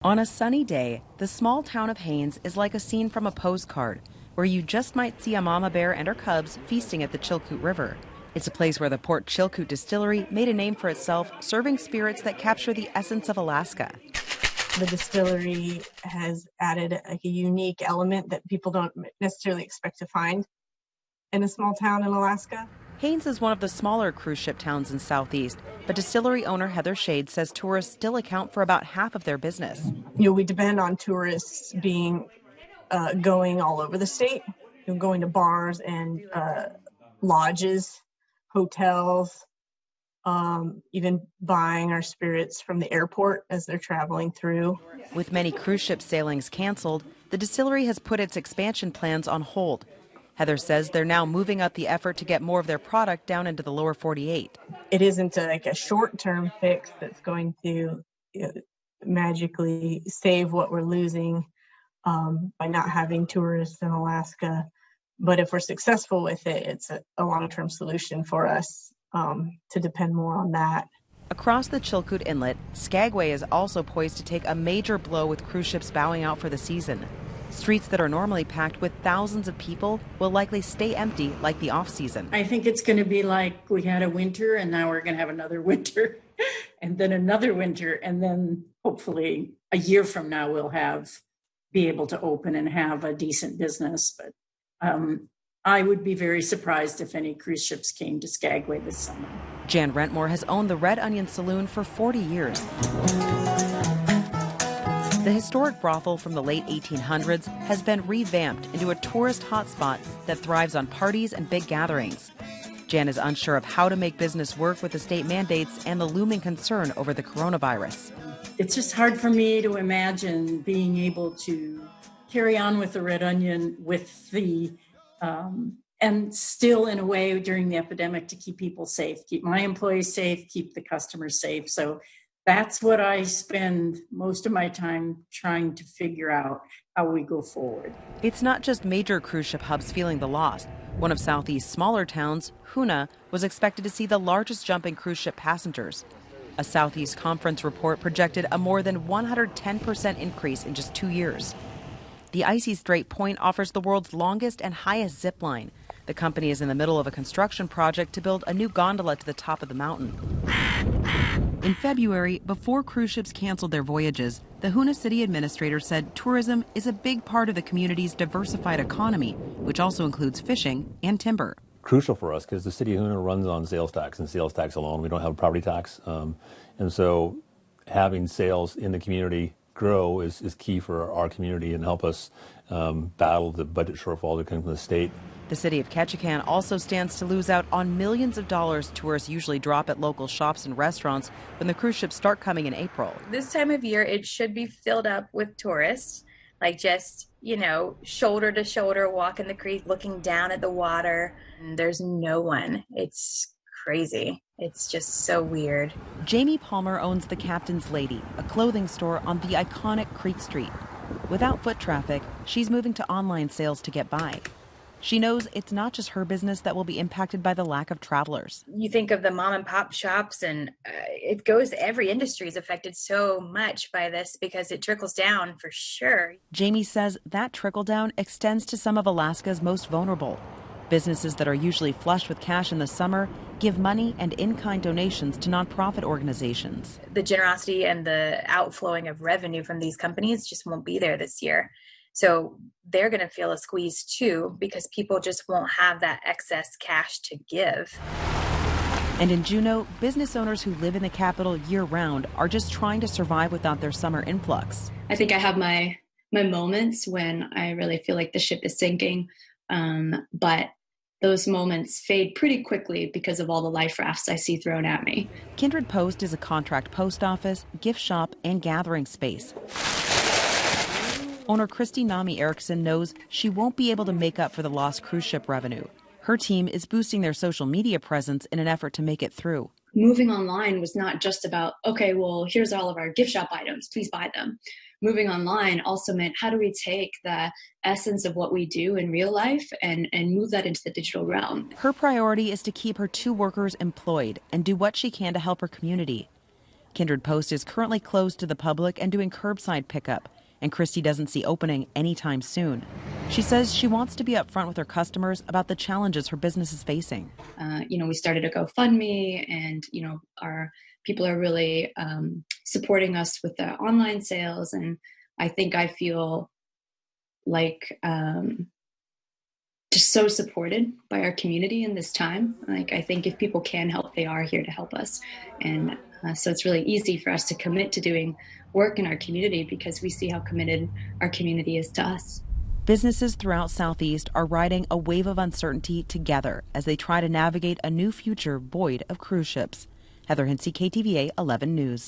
On a sunny day, the small town of Haines is like a scene from a postcard, where you just might see a mama bear and her cubs feasting at the Chilkoot River. It's a place where the Port Chilkoot Distillery made a name for itself, serving spirits that capture the essence of Alaska. The distillery has added a unique element that people don't necessarily expect to find in a small town in Alaska. Haines is one of the smaller cruise ship towns in Southeast, but distillery owner Heather Shade says tourists still account for about half of their business. We depend on tourists going all over the state, going to bars and lodges, hotels, even buying our spirits from the airport as they're traveling through. With many cruise ship sailings canceled, the distillery has put its expansion plans on hold. Heather says they're now moving up the effort to get more of their product down into the lower 48. It isn't a short-term fix that's going to magically save what we're losing by not having tourists in Alaska. But if we're successful with it, it's a long-term solution for us to depend more on that. Across the Chilkoot Inlet, Skagway is also poised to take a major blow with cruise ships bowing out for the season. Streets that are normally packed with thousands of people will likely stay empty like the off-season. I think it's going to be like we had a winter and now we're going to have another winter and then another winter. And then hopefully a year from now we'll be able to open and have a decent business. But I would be very surprised if any cruise ships came to Skagway this summer. Jan Rentmore has owned the Red Onion Saloon for 40 years. The historic brothel from the late 1800s has been revamped into a tourist hotspot that thrives on parties and big gatherings. Jan is unsure of how to make business work with the state mandates and the looming concern over the coronavirus. It's just hard for me to imagine being able to carry on with the Red Onion with the and still in a way during the epidemic to keep people safe, keep my employees safe, keep the customers safe. So that's what I spend most of my time trying to figure out how we go forward. It's not just major cruise ship hubs feeling the loss. One of Southeast's smaller towns, HOONAH, was expected to see the largest jump in cruise ship passengers. A Southeast Conference report projected a more than 110% increase in just 2 years. The icy Strait Point offers the world's longest and highest zip line. The company is in the middle of a construction project to build a new gondola to the top of the mountain. In February, before cruise ships canceled their voyages, the HOONAH city administrator said tourism is a big part of the community's diversified economy, which also includes fishing and timber. Crucial for us because the city of HOONAH runs on sales tax and sales tax alone. We don't have a property tax. And so having sales in the community grow is key for our community and help us battle the budget shortfall that comes from the state. The city of Ketchikan also stands to lose out on millions of dollars tourists usually drop at local shops and restaurants when the cruise ships start coming in April. This time of year, it should be filled up with tourists, like just, shoulder to shoulder, walking the creek, looking down at the water. There's no one. It's crazy. It's just so weird. Jaimie Palmer owns the Captain's Lady, a clothing store on the iconic Creek Street. Without foot traffic, she's moving to online sales to get by. She knows it's not just her business that will be impacted by the lack of travelers. You think of the mom and pop shops, and it goes, every industry is affected so much by this because it trickles down for sure. Jaimie says that trickle down extends to some of Alaska's most vulnerable. Businesses that are usually flush with cash in the summer give money and in-kind donations to nonprofit organizations. The generosity and the outflowing of revenue from these companies just won't be there this year. So they're going to feel a squeeze too because people just won't have that excess cash to give. And in Juneau, business owners who live in the capital year-round are just trying to survive without their summer influx. I think I have my moments when I really feel like the ship is sinking, but those moments fade pretty quickly because of all the life rafts I see thrown at me. Kindred Post is a contract post office, gift shop, and gathering space. Owner Christy Nami Erickson knows she won't be able to make up for the lost cruise ship revenue. Her team is boosting their social media presence in an effort to make it through. Moving online was not just about, okay, well, here's all of our gift shop items, please buy them. Moving online also meant how do we take the essence of what we do in real life and move that into the digital realm. Her priority is to keep her 2 workers employed and do what she can to help her community. Kindred Post is currently closed to the public and doing curbside pickup, and Christy doesn't see opening anytime soon. She says she wants to be upfront with her customers about the challenges her business is facing. We started a GoFundMe, and, our people are really supporting us with the online sales. And I feel like just so supported by our community in this time. I think if people can help, they are here to help us. And so it's really easy for us to commit to doing work in our community because we see how committed our community is to us. Businesses throughout Southeast are riding a wave of uncertainty together as they try to navigate a new future void of cruise ships. Heather Hinsey, KTVA 11 News.